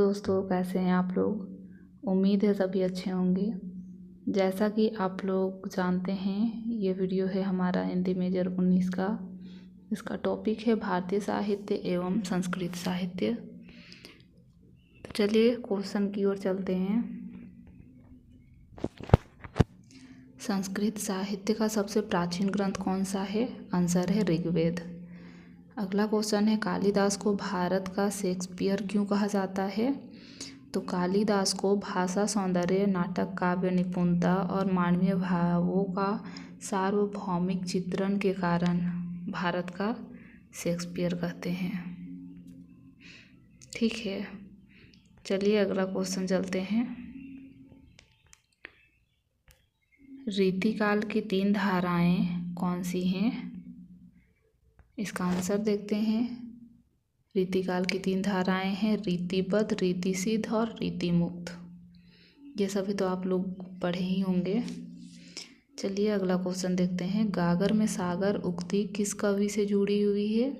दोस्तों, कैसे हैं आप लोग। उम्मीद है सभी अच्छे होंगे। जैसा कि आप लोग जानते हैं, ये वीडियो है हमारा हिंदी मेजर 19 का। इसका टॉपिक है भारतीय साहित्य एवं संस्कृत साहित्य। तो चलिए क्वेश्चन की ओर चलते हैं। संस्कृत साहित्य का सबसे प्राचीन ग्रंथ कौन सा है? आंसर है ऋग्वेद। अगला क्वेश्चन है, कालिदास को भारत का शेक्सपियर क्यों कहा जाता है? तो कालिदास को भाषा, सौंदर्य, नाटक, काव्य निपुणता और मानवीय भावों का सार्वभौमिक चित्रण के कारण भारत का शेक्सपियर कहते हैं। ठीक है, चलिए अगला क्वेश्चन चलते हैं। रीतिकाल की 3 धाराएं कौन सी हैं? इसका आंसर देखते हैं। रीतिकाल की 3 धाराएं हैं रीतिबद्ध, रीतिसिद्ध और रीतिमुक्त। ये सभी तो आप लोग पढ़े ही होंगे। चलिए अगला क्वेश्चन देखते हैं। गागर में सागर उक्ति किस कवि से जुड़ी हुई है?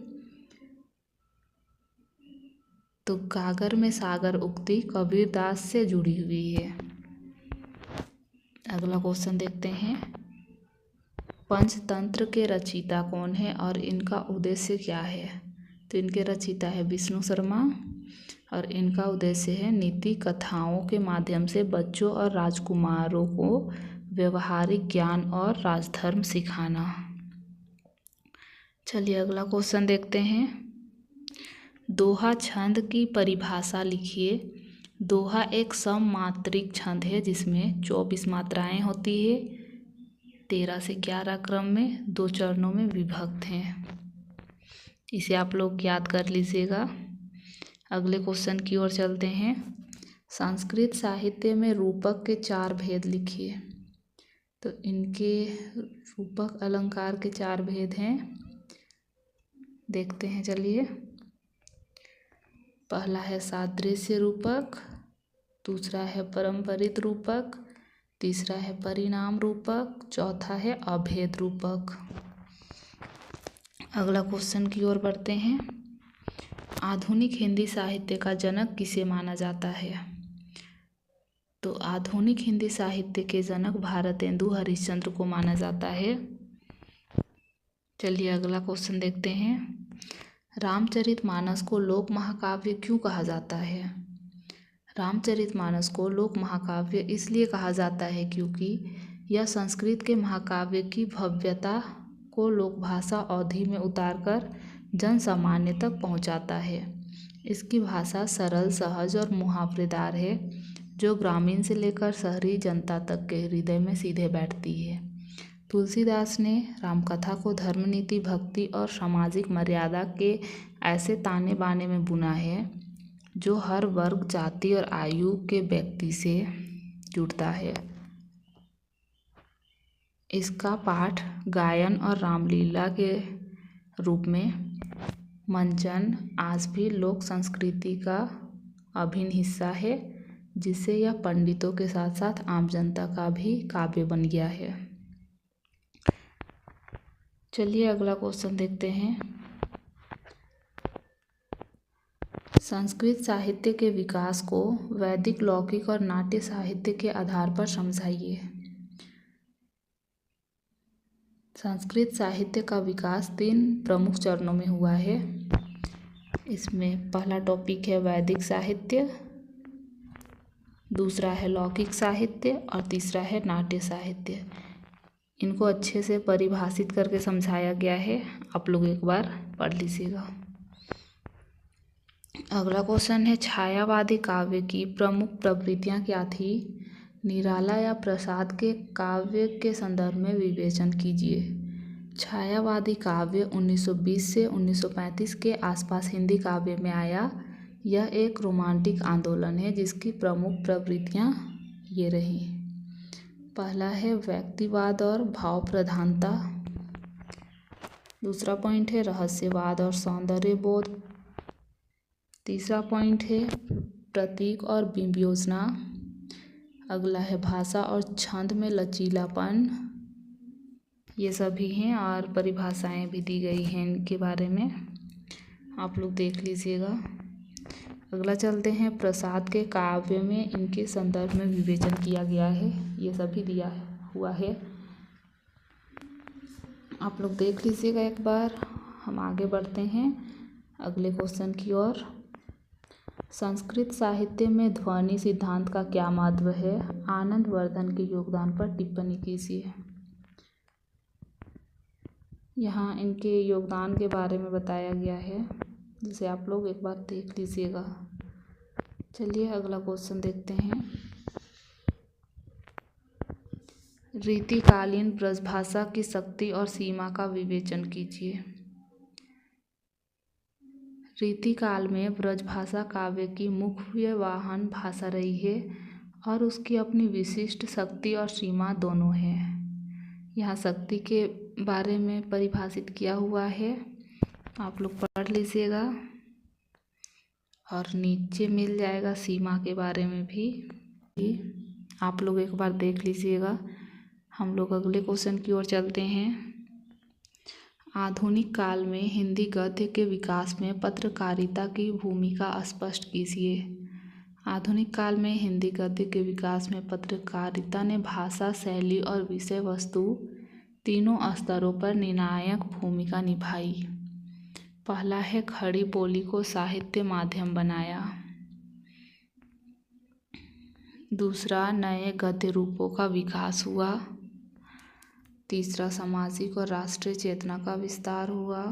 तो गागर में सागर उक्ति कबीरदास से जुड़ी हुई है। अगला क्वेश्चन देखते हैं। पंचतंत्र के रचयिता कौन है और इनका उद्देश्य क्या है? तो इनके रचयिता है विष्णु शर्मा और इनका उद्देश्य है नीति कथाओं के माध्यम से बच्चों और राजकुमारों को व्यवहारिक ज्ञान और राजधर्म सिखाना। चलिए अगला क्वेश्चन देखते हैं। दोहा छंद की परिभाषा लिखिए। दोहा एक सममात्रिक छंद है जिसमें 24 मात्राएं होती है, 13 से 11 क्रम में 2 चरणों में विभक्त हैं। इसे आप लोग याद कर लीजिएगा। अगले क्वेश्चन की ओर चलते हैं। संस्कृत साहित्य में रूपक के 4 भेद लिखिए। तो इनके रूपक अलंकार के 4 भेद हैं, देखते हैं। चलिए, पहला है सादृश्य रूपक, दूसरा है परंपरित रूपक, तीसरा है परिणाम रूपक, चौथा है अभेद रूपक। अगला क्वेश्चन की ओर बढ़ते हैं। आधुनिक हिंदी साहित्य का जनक किसे माना जाता है? तो आधुनिक हिंदी साहित्य के जनक भारतेंदु हरिश्चंद्र को माना जाता है। चलिए अगला क्वेश्चन देखते हैं। रामचरितमानस को लोक महाकाव्य क्यों कहा जाता है? रामचरितमानस को लोक महाकाव्य इसलिए कहा जाता है क्योंकि यह संस्कृत के महाकाव्य की भव्यता को लोकभाषा अवधि में उतारकर जन सामान्य तक पहुंचाता है। इसकी भाषा सरल, सहज और मुहावरेदार है, जो ग्रामीण से लेकर शहरी जनता तक के हृदय में सीधे बैठती है। तुलसीदास ने रामकथा को धर्मनीति, भक्ति और सामाजिक मर्यादा के ऐसे ताने बाने में बुना है जो हर वर्ग, जाति और आयु के व्यक्ति से जुड़ता है। इसका पाठ, गायन और रामलीला के रूप में मंचन आज भी लोक संस्कृति का अभिन्न हिस्सा है, जिससे यह पंडितों के साथ साथ आम जनता का भी काव्य बन गया है। चलिए अगला क्वेश्चन देखते हैं। संस्कृत साहित्य के विकास को वैदिक, लौकिक और नाट्य साहित्य के आधार पर समझाइए। संस्कृत साहित्य का विकास 3 प्रमुख चरणों में हुआ है। इसमें पहला टॉपिक है वैदिक साहित्य, दूसरा है लौकिक साहित्य और तीसरा है नाट्य साहित्य। इनको अच्छे से परिभाषित करके समझाया गया है, आप लोग एक बार पढ़ लीजिएगा। अगला क्वेश्चन है, छायावादी काव्य की प्रमुख प्रवृत्तियाँ क्या थी? निराला या प्रसाद के काव्य के संदर्भ में विवेचन कीजिए। छायावादी काव्य 1920 से 1935 के आसपास हिंदी काव्य में आया। यह एक रोमांटिक आंदोलन है जिसकी प्रमुख प्रवृत्तियाँ ये रही। पहला है व्यक्तिवाद और भाव प्रधानता, दूसरा पॉइंट है रहस्यवाद और सौंदर्य बोध, तीसरा पॉइंट है प्रतीक और बिंब योजना, अगला है भाषा और छंद में लचीलापन। ये सभी हैं और परिभाषाएं भी दी गई हैं इनके बारे में, आप लोग देख लीजिएगा। अगला चलते हैं, प्रसाद के काव्य में इनके संदर्भ में विवेचन किया गया है, ये सभी दिया हुआ है, आप लोग देख लीजिएगा एक बार। हम आगे बढ़ते हैं अगले क्वेश्चन की ओर। संस्कृत साहित्य में ध्वनि सिद्धांत का क्या महत्व है? आनंद वर्धन के योगदान पर टिप्पणी कीजिए। यहाँ इनके योगदान के बारे में बताया गया है, जिसे आप लोग एक बार देख लीजिएगा। चलिए अगला क्वेश्चन देखते हैं। रीतिकालीन ब्रजभाषा की शक्ति और सीमा का विवेचन कीजिए। रीतिकाल में ब्रजभाषा काव्य की मुख्य वाहन भाषा रही है और उसकी अपनी विशिष्ट शक्ति और सीमा दोनों है। यहाँ शक्ति के बारे में परिभाषित किया हुआ है, आप लोग पढ़ लीजिएगा, और नीचे मिल जाएगा सीमा के बारे में भी, आप लोग एक बार देख लीजिएगा। हम लोग अगले क्वेश्चन की ओर चलते हैं। आधुनिक काल में हिंदी गद्य के विकास में पत्रकारिता की भूमिका स्पष्ट कीजिए। आधुनिक काल में हिंदी गद्य के विकास में पत्रकारिता ने भाषा, शैली और विषय वस्तु तीनों स्तरों पर निर्णायक भूमिका निभाई। पहला है, खड़ी बोली को साहित्य माध्यम बनाया। दूसरा, नए गद्य रूपों का विकास हुआ। तीसरा, सामाजिक और राष्ट्रीय चेतना का विस्तार हुआ।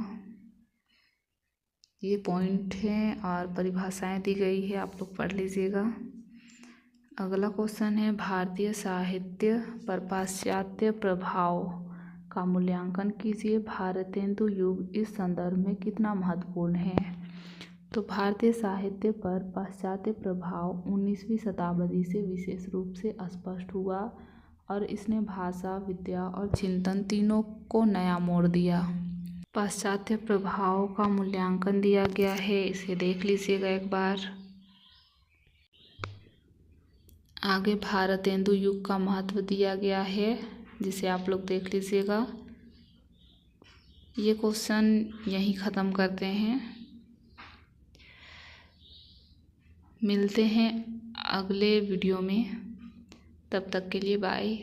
ये पॉइंट हैं और परिभाषाएं दी गई है, आप लोग पढ़ लीजिएगा। अगला क्वेश्चन है, भारतीय साहित्य पर पाश्चात्य प्रभाव का मूल्यांकन कीजिए। भारतेंदु युग इस संदर्भ में कितना महत्वपूर्ण है? तो भारतीय साहित्य पर पाश्चात्य प्रभाव 19वीं शताब्दी से विशेष रूप से स्पष्ट हुआ और इसने भाषा, विद्या और चिंतन तीनों को नया मोड़ दिया। पाश्चात्य प्रभाव का मूल्यांकन दिया गया है, इसे देख लीजिएगा एक बार। आगे भारतेंदु युग का महत्व दिया गया है, जिसे आप लोग देख लीजिएगा। ये क्वेश्चन यहीं ख़त्म करते हैं, मिलते हैं अगले वीडियो में, तब तक के लिए बाय।